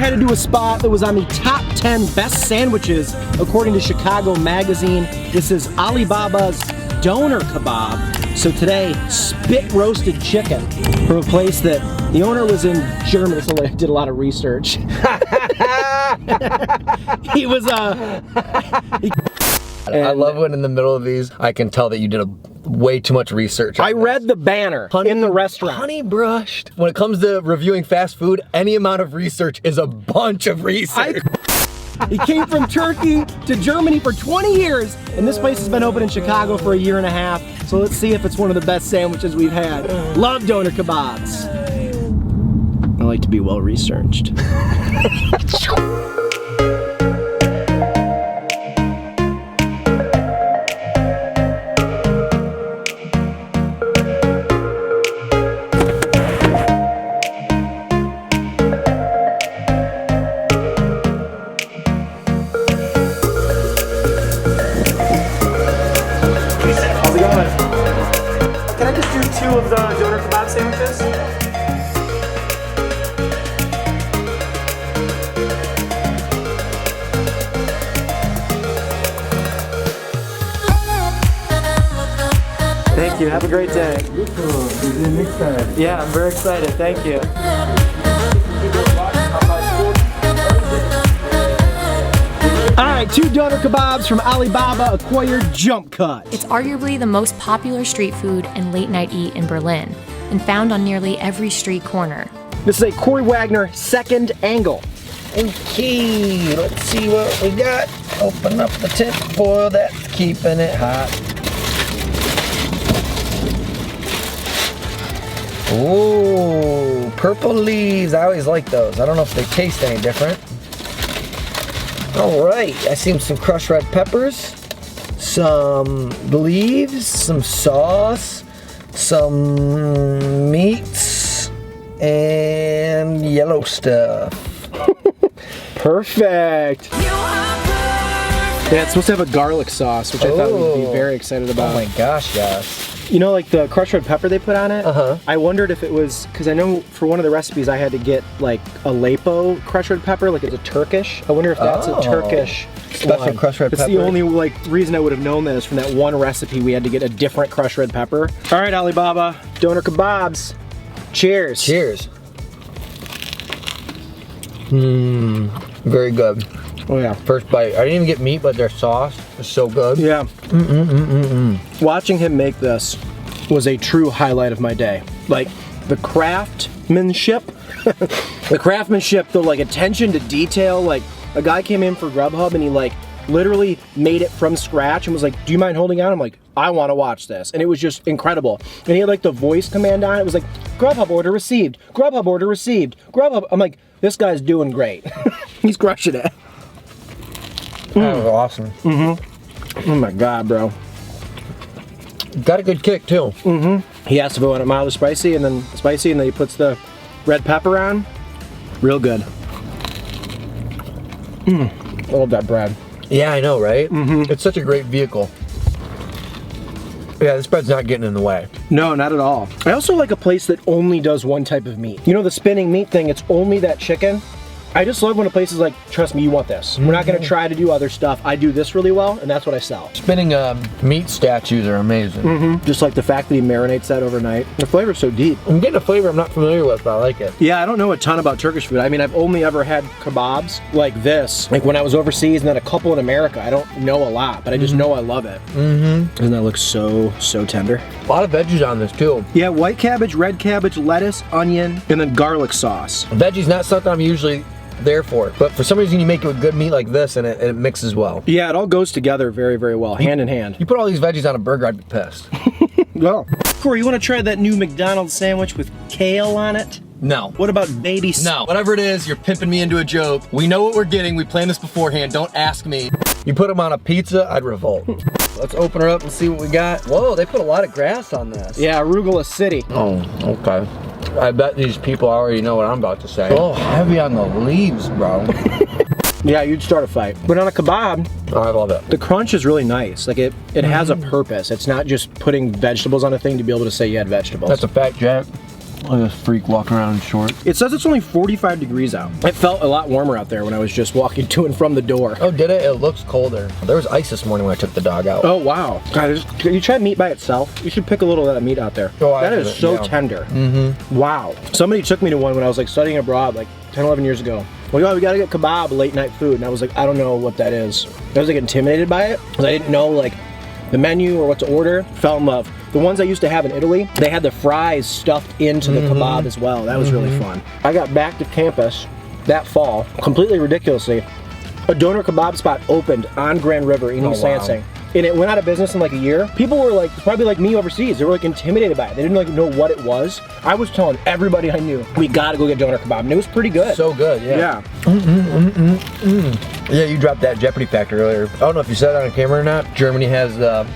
headed to a spot that was on the top 10 best sandwiches according to Chicago Magazine. This is Alibaba's Doner Kebab. So today, spit roasted chicken from a place that the owner was in Germany, so I did a lot of research. He was I love when in the middle of these, I can tell that you did way too much research. I read the banner in the restaurant. Honey brushed. When it comes to reviewing fast food, any amount of research is a bunch of research. He came from Turkey to Germany for 20 years, and this place has been open in Chicago for a year and a half. So let's see if it's one of the best sandwiches we've had. Love doner kebabs. I like to be well researched. Of the doner kebab sandwiches. Thank you. Have a great day. Yeah, I'm very excited. Thank you. Alright, 2 doner kebabs from Alibaba acquired jump cut. It's arguably the most popular street food and late night eat in Berlin, and found on nearly every street corner. This is a Kourtny Wagner second angle. Okay, let's see what we got. Open up the tin foil, that's keeping it hot. Ooh, purple leaves. I always like those. I don't know if they taste any different. All right, I see some crushed red peppers, some leaves, some sauce, some meats, and yellow stuff. Perfect. Yeah, it's supposed to have a garlic sauce, which I thought we'd be very excited about. Oh my gosh, yes. You know, like the crushed red pepper they put on it? Uh-huh. I wondered if it was, because I know for one of the recipes I had to get like Aleppo crushed red pepper, like it's a Turkish. I wonder if that's a Turkish special crushed red pepper. It's the only like reason I would have known that is from that one recipe we had to get a different crushed red pepper. All right, Alibaba, doner kebabs. Cheers. Cheers. Mmm, very good. Oh yeah. First bite. I didn't even get meat, but their sauce is so good. Yeah. Watching him make this was a true highlight of my day. Like the craftsmanship, the like attention to detail. Like a guy came in for Grubhub and he like literally made it from scratch and was like, "Do you mind holding on?" I'm like, "I want to watch this," and it was just incredible. And he had like the voice command on it. It was like, "Grubhub order received. Grubhub order received. Grubhub." I'm like, this guy's doing great. He's crushing it. That was awesome. Oh my God, bro. Got a good kick too. He asked if I wanted mildly spicy, and then he puts the red pepper on. Real good. I love that bread. Yeah, I know, right? It's such a great vehicle. Yeah, this bread's not getting in the way. No, not at all. I also like a place that only does one type of meat. You know the spinning meat thing, it's only that chicken. I just love when a place is like, trust me, you want this. We're not gonna try to do other stuff. I do this really well, and that's what I sell. Spinning meat statues are amazing. Just like the fact that he marinates that overnight. The flavor's so deep. I'm getting a flavor I'm not familiar with, but I like it. Yeah, I don't know a ton about Turkish food. I mean, I've only ever had kebabs like this, like when I was overseas, and then a couple in America. I don't know a lot, but I just know I love it. Doesn't that look so tender? A lot of veggies on this too. Yeah, white cabbage, red cabbage, lettuce, onion, and then garlic sauce. Veggie's not something I'm usually there for it, but for some reason you make it with good meat like this and it mixes well. Yeah, it all goes together very, very well, hand in hand. You put all these veggies on a burger, I'd be pissed. Well, Corey, you want to try that new McDonald's sandwich with kale on it? No. What about baby? No. Whatever it is, you're pimping me into a joke. We know what we're getting. We planned this beforehand. Don't ask me. You put them on a pizza, I'd revolt. Let's open her up and see what we got. Whoa, they put a lot of grass on this. Yeah, arugula city. Oh, okay. I bet these people already know what I'm about to say. Oh, heavy on the leaves, bro. Yeah, you'd start a fight. But on a kebab, oh, I love it. The crunch is really nice. Like it has a purpose. It's not just putting vegetables on a thing to be able to say you had vegetables. That's a fact, Jack. Look at this freak walking around in shorts. It says it's only 45 degrees out. It felt a lot warmer out there when I was just walking to and from the door. Oh, did it? It looks colder. There was ice this morning when I took the dog out. Oh, wow. God, you try meat by itself? You should pick a little of that meat out there. Oh, that is so tender. Wow. Somebody took me to one when I was like studying abroad like 10, 11 years ago. Well, yeah, we gotta get kebab, late night food. And I was like, I don't know what that is. I was like intimidated by it because I didn't know like the menu or what to order. Fell in love. The ones I used to have in Italy, they had the fries stuffed into the kebab as well. That was really fun. I got back to campus that fall, completely ridiculously. A doner kebab spot opened on Grand River in East Lansing. And it went out of business in like a year. People were like, probably like me overseas, they were like intimidated by it. They didn't like know what it was. I was telling everybody I knew, we gotta go get doner kebab. And it was pretty good. So good, yeah. Yeah, you dropped that Jeopardy factor earlier. I don't know if you said it on camera or not. Germany has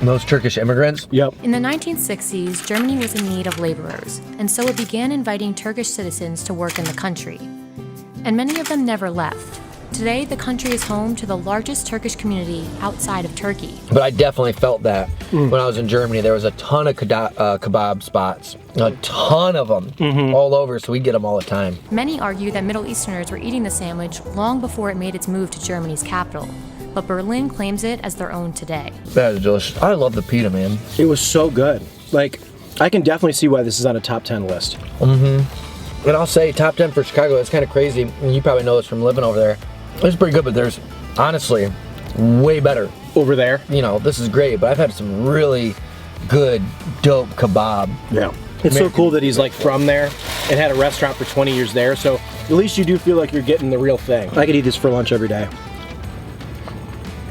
most Turkish immigrants. Yep. In the 1960s, Germany was in need of laborers, and so it began inviting Turkish citizens to work in the country. And many of them never left. Today, the country is home to the largest Turkish community outside of Turkey. But I definitely felt that when I was in Germany. There was a ton of kebab spots, a ton of them all over, so we get them all the time. Many argue that Middle Easterners were eating the sandwich long before it made its move to Germany's capital, but Berlin claims it as their own today. That is delicious. I love the pita, man. It was so good. Like, I can definitely see why this is on a top 10 list. And I'll say top 10 for Chicago. It's kind of crazy, and you probably know this from living over there. It's pretty good, but there's honestly way better over there. You know, this is great, but I've had some really good, dope kebab. Yeah. It's so cool that he's like from there and had a restaurant for 20 years there, so at least you do feel like you're getting the real thing. I could eat this for lunch every day.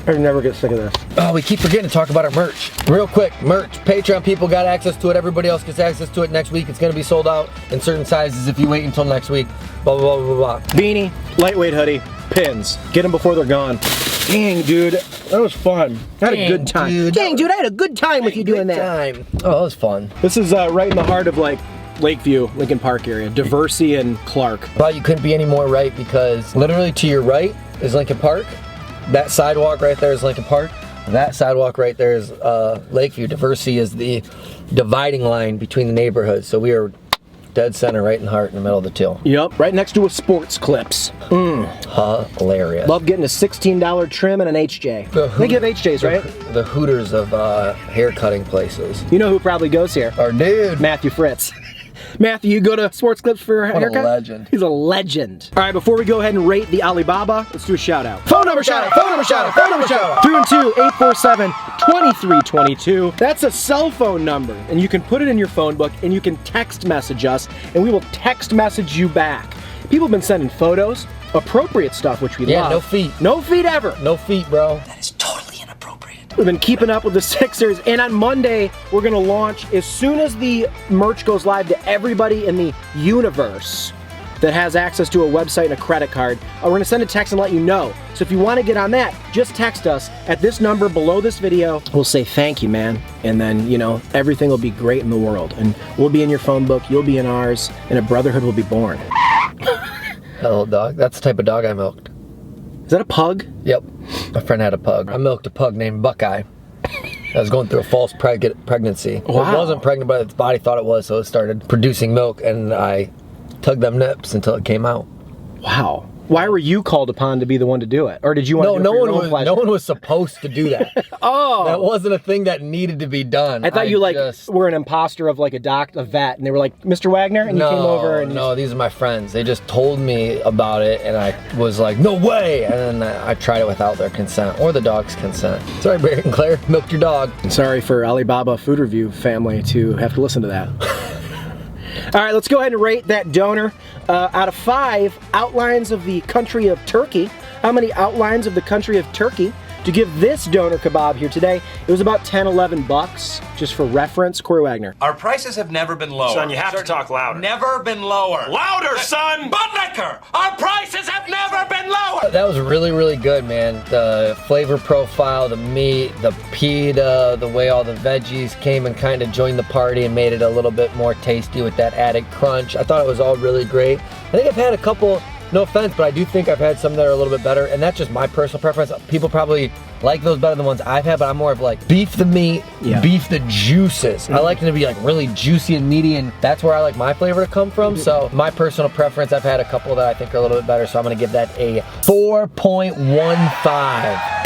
I never get sick of this. Oh, we keep forgetting to talk about our merch. Real quick, merch. Patreon people got access to it. Everybody else gets access to it next week. It's gonna be sold out in certain sizes if you wait until next week. Blah, blah, blah, blah, blah. Beanie, lightweight hoodie, pins. Get them before they're gone. Dang, dude. That was fun. I had a good time. Dude. Dang, dude, I had a good time with you doing that. Oh, that was fun. This is right in the heart of like Lakeview, Lincoln Park area. Diversey and Clark. Well, you couldn't be any more right because literally to your right is Lincoln Park. That sidewalk right there is Lincoln Park. That sidewalk right there is Lakeview. Diversey is the dividing line between the neighborhoods. So we are dead center, right in the heart, in the middle of the till. Yep, right next to a Sports Clips. Hilarious. Love getting a $16 trim and an HJ. They give HJs, right? The Hooters of hair cutting places. You know who probably goes here? Our dude. Matthew Fritz. Matthew, you go to Sports Clips for a haircut? What a legend. He's a legend. All right, before we go ahead and rate the Alibaba, let's do a shout out. Phone number shout out, phone number shout out, phone number shout out. 312-847-2322. That's a cell phone number, and you can put it in your phone book, and you can text message us, and we will text message you back. People have been sending photos, appropriate stuff, which we love. Yeah, no feet. No feet ever. No feet, bro. That is totally inappropriate. We've been keeping up with the Sixers, and on Monday, we're gonna launch, as soon as the merch goes live to everybody in the universe that has access to a website and a credit card, we're gonna send a text and let you know. So if you wanna get on that, just text us at this number below this video. We'll say thank you, man. And then, you know, everything will be great in the world. And we'll be in your phone book, you'll be in ours, and a brotherhood will be born. Hello, dog. That's the type of dog I milked. Is that a pug? Yep. My friend had a pug. I milked a pug named Buckeye. I was going through a false pregnancy. Wow. It wasn't pregnant, but its body thought it was, so it started producing milk, and I tugged them nips until it came out. Wow. Why were you called upon to be the one to do it? Or did you want to do it for your own pleasure? No one was supposed to do that. Oh. That wasn't a thing that needed to be done. I thought you were an imposter of like a vet, and they were like, Mr. Wagner, and you came over and No, these are my friends. They just told me about it, and I was like, no way! And then I tried it without their consent, or the dog's consent. Sorry, Barry and Claire, milked your dog. Sorry for Alibaba Food Review family to have to listen to that. All right, let's go ahead and rate that doner. Out of 5 outlines of the country of Turkey, how many outlines of the country of Turkey to give this doner kebab here today? It was about 10, 11 bucks, just for reference. Corey Wagner. Our prices have never been lower. Son, you have to talk louder. Never been lower. Louder, son! Bud Liquor! Our prices have never been lower! That was really, really good, man. The flavor profile, the meat, the pita, the way all the veggies came and kind of joined the party and made it a little bit more tasty with that added crunch. I thought it was all really great. I think I've had a couple, no offense, but I do think I've had some that are a little bit better, and that's just my personal preference. People probably like those better than the ones I've had, but I'm more of like beef the meat, beef the juices. I like them to be like really juicy and meaty, and that's where I like my flavor to come from. So my personal preference, I've had a couple that I think are a little bit better, so I'm gonna give that a 4.15.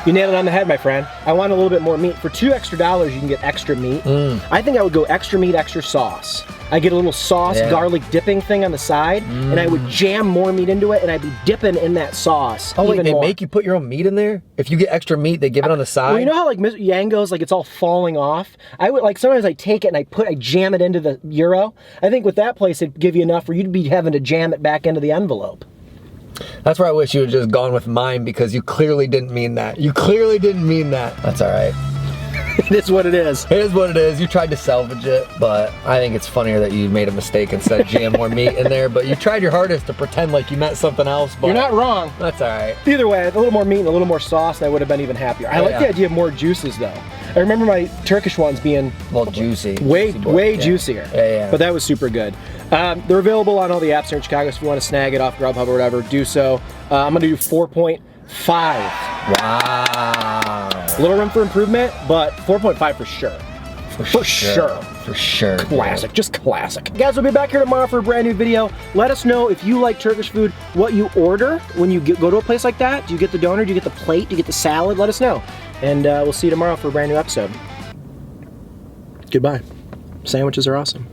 You nailed it on the head, my friend. I want a little bit more meat. For $2 extra, you can get extra meat. I think I would go extra meat, extra sauce. I get a little sauce, garlic dipping thing on the side, and I would jam more meat into it, and I'd be dipping in that sauce. Oh wait, they make you put your own meat in there? If you get extra meat, they give it on the side? Well, you know how like Yango's, like it's all falling off? I would like, sometimes I take it and I jam it into the gyro. I think with that place, it'd give you enough for you to be having to jam it back into the envelope. That's where I wish you had just gone with mine, because you clearly didn't mean that. You clearly didn't mean that. That's all right. It is what it is. It is what it is. You tried to salvage it, but I think it's funnier that you made a mistake and said jam more meat in there, but you tried your hardest to pretend like you meant something else. But you're not wrong. That's all right. Either way, a little more meat and a little more sauce, and I would have been even happier. I like the idea of more juices, though. I remember my Turkish ones being juicy. Way juicier. Yeah. But that was super good. They're available on all the apps here in Chicago, so if you want to snag it off Grubhub or whatever, do so. I'm going to do 4.5. Wow. A little room for improvement, but 4.5 for sure. For sure. For sure. Classic, just classic. Guys, we'll be back here tomorrow for a brand new video. Let us know if you like Turkish food, what you order when you go to a place like that. Do you get the doner? Do you get the plate? Do you get the salad? Let us know. And we'll see you tomorrow for a brand new episode. Goodbye. Sandwiches are awesome.